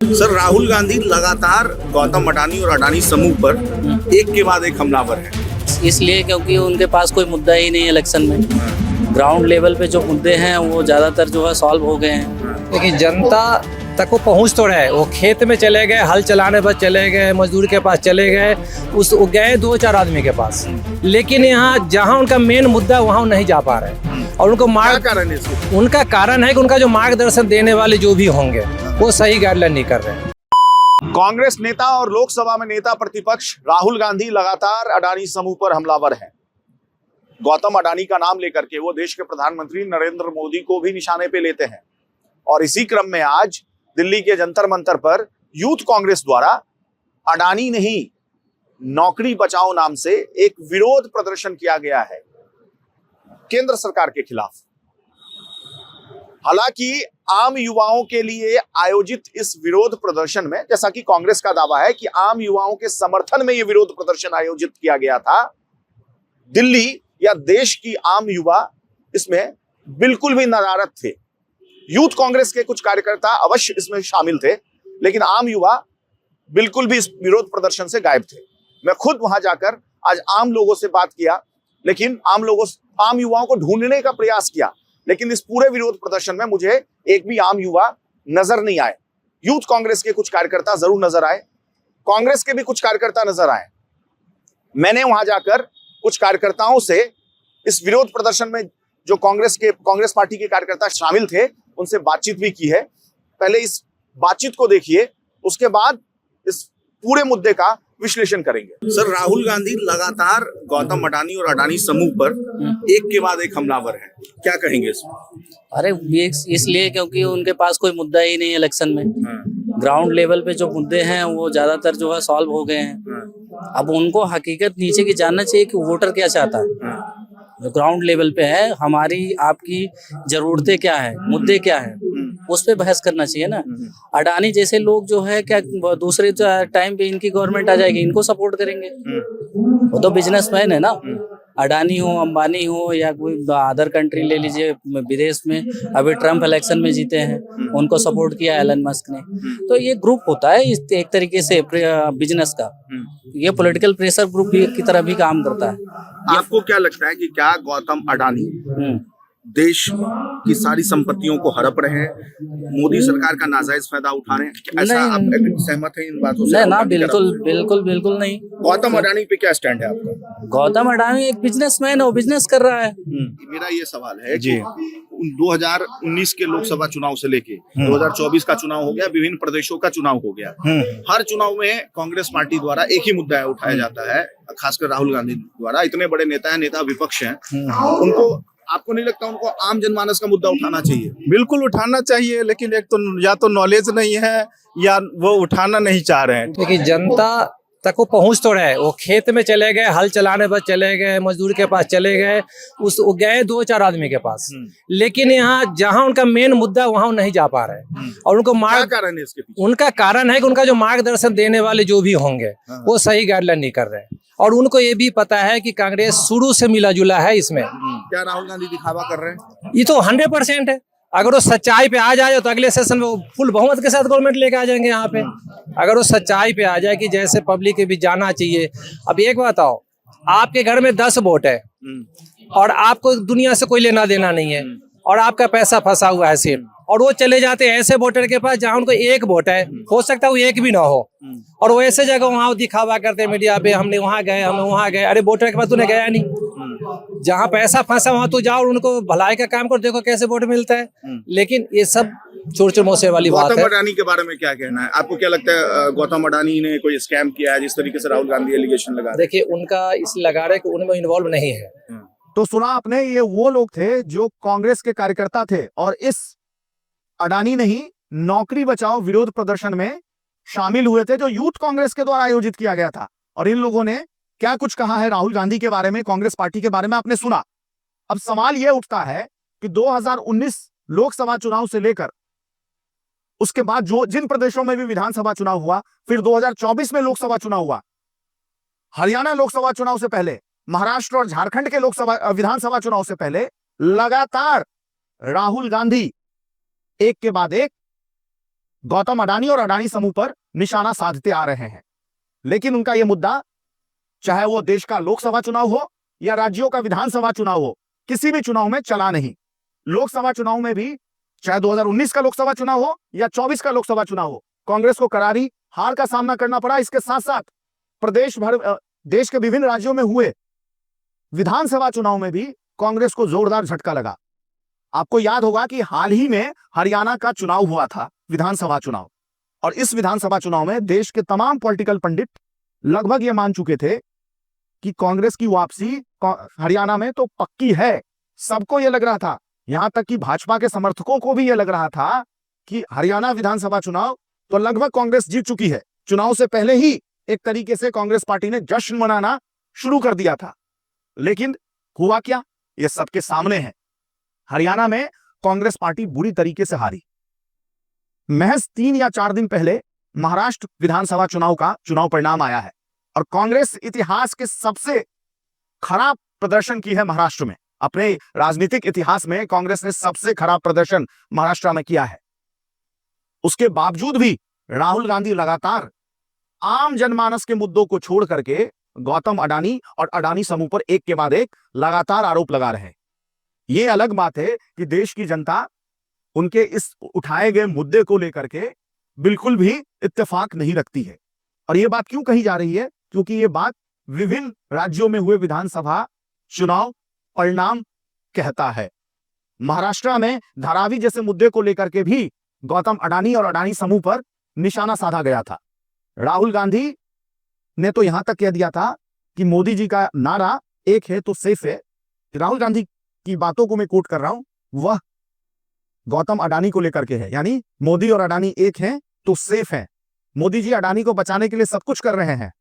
Sir, Rahul Gandhi लगातार गौतम अडानी और अडानी समूह पर एक के बाद एक हमलावर है। इसलिए क्योंकि उनके पास कोई मुद्दा ही नहीं है इलेक्शन में। ग्राउंड लेवल पे जो मुद्दे हैं वो ज़्यादातर जो है सॉल्व हो गए हैं। लेकिन जनता तक वो पहुंच तो रहे। वो खेत में चले गए, हल चलाने पर चले गए, मजदूर के पास चले गए, वो गए 2-4 आदमी के पास। लेकिन यहाँ जहाँ उनका मेन मुद्दा है वहाँ नहीं जा पा रहे। और उनको कारण है इसके? उनका कारण है कि उनका जो मार्गदर्शन देने वाले जो भी होंगे वो सही गाइडलाइन नहीं कर रहे हैं। कांग्रेस नेता और लोकसभा में नेता प्रतिपक्ष राहुल गांधी लगातार अडानी समूह पर हमलावर हैं। गौतम अडानी का नाम लेकर के वो देश के प्रधानमंत्री नरेंद्र मोदी को भी निशाने पे लेते हैं। और इसी क्रम में आज दिल्ली के जंतर मंतर पर यूथ कांग्रेस द्वारा अडानी नहीं नौकरी बचाओ नाम से एक विरोध प्रदर्शन किया गया है केंद्र सरकार के खिलाफ। हालांकि आम युवाओं के लिए आयोजित इस विरोध प्रदर्शन में, जैसा कि कांग्रेस का दावा है कि आम युवाओं के समर्थन में यह विरोध प्रदर्शन आयोजित किया गया था, दिल्ली या देश की आम युवा इसमें बिल्कुल भी नदारद थे। यूथ कांग्रेस के कुछ कार्यकर्ता अवश्य इसमें शामिल थे, लेकिन आम युवा बिल्कुल भी इस विरोध प्रदर्शन से गायब थे। मैं खुद वहां जाकर आज आम लोगों से बात किया, लेकिन आम युवाओं को ढूंढने का प्रयास किया, लेकिन इस पूरे विरोध प्रदर्शन में मुझे एक भी आम युवा नजर नहीं आए। यूथ कांग्रेस के कुछ कार्यकर्ता जरूर नजर आए, कांग्रेस के भी कुछ कार्यकर्ता नजर आए। मैंने वहां जाकर कुछ कार्यकर्ताओं से इस विरोध प्रदर्शन में जो कांग्रेस पार्टी के कार्यकर्ता शामिल थे उनसे बातचीत भी की है। पहले इस बातचीत को देखिए, उसके बाद इस पूरे मुद्दे का विश्लेषण करेंगे। सर, राहुल गांधी लगातार गौतम अडानी और अडानी समूह पर एक के बाद एक हमलावर है, क्या कहेंगे इसमें? अरे इसलिए क्योंकि उनके पास कोई मुद्दा ही नहीं है इलेक्शन में। ग्राउंड लेवल पे जो मुद्दे हैं वो ज़्यादातर जो है सॉल्व हो गए हैं। अब उनको हकीकत नीचे की जानना चाहिए कि वोटर क्या चाहता है। जो ग्राउंड लेवल पे है, हमारी आपकी जरूरतें क्या है, मुद्दे क्या है, उस पे बहस करना चाहिए ना। अडानी जैसे लोग जो है क्या दूसरे टाइम पे इनकी गवर्नमेंट आ जाएगी, इनको सपोर्ट करेंगे। वो तो बिजनेसमैन है ना। अडानी हो, अंबानी हो या कोई अदर कंट्री ले लीजिए, विदेश में अभी ट्रम्प इलेक्शन में जीते हैं, उनको सपोर्ट किया एलन मस्क ने। तो ये ग्रुप होता है इस एक तरीके से बिजनेस का, ये पॉलिटिकल प्रेशर ग्रुप की तरह भी काम करता है। आपको क्या लगता है कि क्या गौतम अडानी देश की सारी संपत्तियों को हड़प रहे हैं, मोदी सरकार का नाजायज फायदा उठा रहे हैं? ऐसा आप सहमत हैं इन बातों से? ना, बिल्कुल नहीं। गौतम अडानी पे क्या स्टैंड है आपका? गौतम अडानी एक बिजनेसमैन है, वो बिजनेस कर रहा है। मेरा ये सवाल है जी, 2019 के लोकसभा चुनाव से लेके 2024 का चुनाव हो गया, विभिन्न प्रदेशों का चुनाव हो गया। हर चुनाव में कांग्रेस पार्टी द्वारा एक ही मुद्दा उठाया जाता है, खासकर राहुल गांधी द्वारा। इतने बड़े नेता विपक्ष हैं, उनको आपको नहीं लगता उनको आम जनमानस का मुद्दा उठाना चाहिए? बिल्कुल उठाना चाहिए, लेकिन एक तो या तो नॉलेज नहीं है या वो उठाना नहीं चाह रहे हैं। लेकिन जनता तक वो पहुंच तो रहे। वो खेत में चले गए, हल चलाने पर चले गए, मजदूर के पास चले गए, वो गए 2-4 आदमी के पास। लेकिन यहाँ जहाँ उनका मेन मुद्दा है वहाँ नहीं जा पा रहे। और उनको कारण है इसके पीछे? उनका कारण है कि उनका जो मार्गदर्शन देने वाले जो भी होंगे वो सही गाइडलाइन नहीं कर रहे। और उनको ये भी पता है कि कांग्रेस शुरू से मिला जुला है इसमें। क्या राहुल गांधी दिखावा कर रहे हैं? ये तो 100% है। अगर वो सच्चाई पे आ जाए तो अगले सेशन में वो फुल बहुमत के साथ गवर्नमेंट लेके आ जाएंगे यहाँ पे। अगर वो सच्चाई पे आ जाए कि जैसे पब्लिक के भी जाना चाहिए। अब एक बात आओ, आपके घर में 10 वोट है और आपको दुनिया से कोई लेना देना नहीं है और आपका पैसा फंसा हुआ है सिर्फ, और वो चले जाते हैं ऐसे वोटर के पास जहाँ उनको एक वोट है, हो सकता है वो एक भी ना हो, और वो ऐसे जगह वहाँ दिखावा करते हैं मीडिया पे, हमने वहाँ गए। अरे वोटर के पास तूने गया नहीं, जहाँ पैसा फंसा वहाँ तू जाओ, उनको भलाई का काम कर, देखो कैसे वोट मिलता है। लेकिन ये सब चोर चमोसे वाली बात है। गौतम अडानी के बारे में क्या कहना है? आपको क्या लगता है गौतम अडानी ने कोई स्कैम किया है, जिस तरीके से राहुल गांधी एलिगेशन लगा? देखिए, उनका इस लगा रहे कि उनमें इन्वॉल्व नहीं है। तो सुना आपने, ये वो लोग थे जो कांग्रेस के कार्यकर्ता थे और इस अडानी नहीं नौकरी बचाओ विरोध प्रदर्शन में शामिल हुए थे, जो यूथ कांग्रेस के द्वारा आयोजित किया गया था। और इन लोगों ने क्या कुछ कहा है राहुल गांधी के बारे में, कांग्रेस पार्टी के बारे में आपने सुना। अब सवाल यह उठता है कि 2019 लोकसभा चुनाव से लेकर उसके बाद जो जिन प्रदेशों में भी विधानसभा चुनाव हुआ, फिर 2024 में लोकसभा चुनाव हुआ, हरियाणा लोकसभा चुनाव से पहले, महाराष्ट्र और झारखंड के विधानसभा चुनाव से पहले लगातार राहुल गांधी एक के बाद एक गौतम अडानी और अडानी समूह पर निशाना साधते आ रहे हैं। लेकिन उनका यह मुद्दा, चाहे वो देश का लोकसभा चुनाव हो या राज्यों का विधानसभा चुनाव हो, किसी भी चुनाव में चला नहीं। लोकसभा चुनाव में भी, चाहे 2019 का लोकसभा चुनाव हो या 24 का लोकसभा चुनाव हो, कांग्रेस को करारी हार का सामना करना पड़ा। इसके साथ साथ देश के विभिन्न राज्यों में हुए विधानसभा चुनाव में भी कांग्रेस को जोरदार झटका लगा। आपको याद होगा कि हाल ही में हरियाणा का चुनाव हुआ था, विधानसभा चुनाव, और इस विधानसभा चुनाव में देश के तमाम पॉलिटिकल पंडित लगभग ये मान चुके थे कि कांग्रेस की वापसी हरियाणा में तो पक्की है। सबको यह लग रहा था, यहां तक कि भाजपा के समर्थकों को भी यह लग रहा था कि हरियाणा विधानसभा चुनाव तो लगभग कांग्रेस जीत चुकी है। चुनाव से पहले ही एक तरीके से कांग्रेस पार्टी ने जश्न मनाना शुरू कर दिया था। लेकिन हुआ क्या, यह सबके सामने है। हरियाणा में कांग्रेस पार्टी बुरी तरीके से हारी। महज 3 या 4 दिन पहले महाराष्ट्र विधानसभा चुनाव का चुनाव परिणाम आया है और कांग्रेस इतिहास के सबसे खराब प्रदर्शन की है महाराष्ट्र में। अपने राजनीतिक इतिहास में कांग्रेस ने सबसे खराब प्रदर्शन महाराष्ट्र में किया है। उसके बावजूद भी राहुल गांधी लगातार आम जनमानस के मुद्दों को छोड़ करके गौतम अडानी और अडानी समूह पर एक के बाद एक लगातार आरोप लगा रहे हैं। यह अलग बात है कि देश की जनता उनके इस उठाए गए मुद्दे को लेकर के बिल्कुल भी इत्तेफाक नहीं रखती है। और यह बात क्यों कही जा रही है? क्योंकि यह बात विभिन्न राज्यों में हुए विधानसभा चुनाव परिणाम कहता है। महाराष्ट्र में धारावी जैसे मुद्दे को लेकर के भी गौतम अडानी और अडानी समूह पर निशाना साधा गया था। राहुल गांधी ने तो यहां तक कह दिया था कि मोदी जी का नारा एक है तो सेफ है। राहुल गांधी की बातों को मैं कोट कर रहा हूं, वह गौतम अडानी को लेकर के है, यानी मोदी और अडानी एक हैं तो सेफ है। मोदी जी अडानी को बचाने के लिए सब कुछ कर रहे हैं।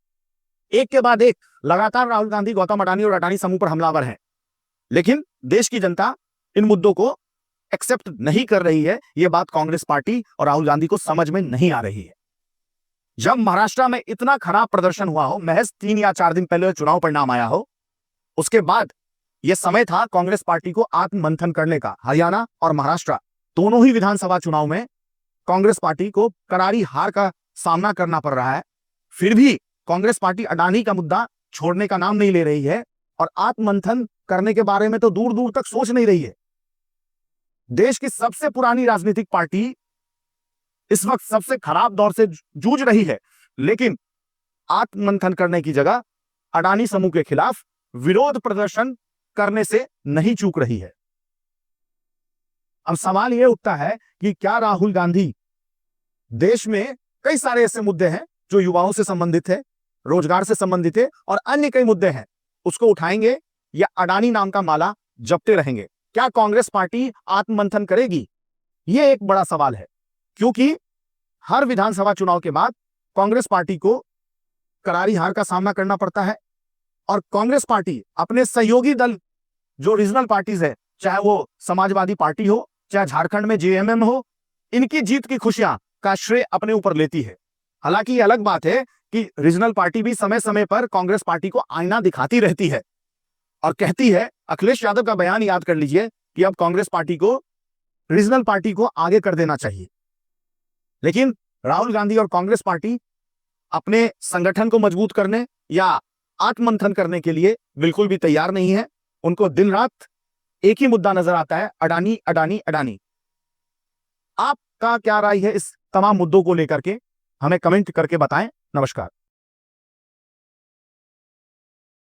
एक के बाद एक लगातार राहुल गांधी गौतम अडानी और अडानी समूह पर हमलावर है। लेकिन देश की जनता इन मुद्दों को एक्सेप्ट नहीं कर रही है। यह बात कांग्रेस पार्टी और राहुल गांधी को समझ में नहीं आ रही है। जब महाराष्ट्र में इतना खराब प्रदर्शन हुआ हो, महज 3 या 4 दिन पहले चुनाव परिणाम आया हो, उसके बाद यह समय था कांग्रेस पार्टी को आत्ममंथन करने का। हरियाणा और महाराष्ट्र दोनों ही विधानसभा चुनाव में कांग्रेस पार्टी को करारी हार का सामना करना पड़ रहा है। फिर भी कांग्रेस पार्टी अडानी का मुद्दा छोड़ने का नाम नहीं ले रही है और आत्ममंथन करने के बारे में तो दूर दूर तक सोच नहीं रही है। देश की सबसे पुरानी राजनीतिक पार्टी इस वक्त सबसे खराब दौर से जूझ रही है, लेकिन आत्ममंथन करने की जगह अडानी समूह के खिलाफ विरोध प्रदर्शन करने से नहीं चूक रही है। अब सवाल यह उठता है कि क्या राहुल गांधी, देश में कई सारे ऐसे मुद्दे हैं जो युवाओं से संबंधित है, रोजगार से संबंधित है और अन्य कई मुद्दे हैं, उसको उठाएंगे या अडानी नाम का माला जपते रहेंगे? क्या कांग्रेस पार्टी आत्ममंथन करेगी? यह एक बड़ा सवाल है, क्योंकि हर विधानसभा चुनाव के बाद कांग्रेस पार्टी को करारी हार का सामना करना पड़ता है और कांग्रेस पार्टी अपने सहयोगी दल जो रीजनल पार्टीज है, चाहे वो समाजवादी पार्टी हो, चाहे झारखंड में जेएमएम हो, इनकी जीत की खुशियां का श्रेय अपने ऊपर लेती है। हालांकि यह अलग बात है कि रीजनल पार्टी भी समय समय पर कांग्रेस पार्टी को आईना दिखाती रहती है और कहती है, अखिलेश यादव का बयान याद कर लीजिए कि अब कांग्रेस पार्टी को, रीजनल पार्टी को आगे कर देना चाहिए। लेकिन राहुल गांधी और कांग्रेस पार्टी अपने संगठन को मजबूत करने या आत्ममंथन करने के लिए बिल्कुल भी तैयार नहीं है। उनको दिन रात एक ही मुद्दा नजर आता है, अडानी अडानी अडानी। आपका क्या राय है इस तमाम मुद्दों को लेकर के? हमें कमेंट करके बताएं। नमस्कार।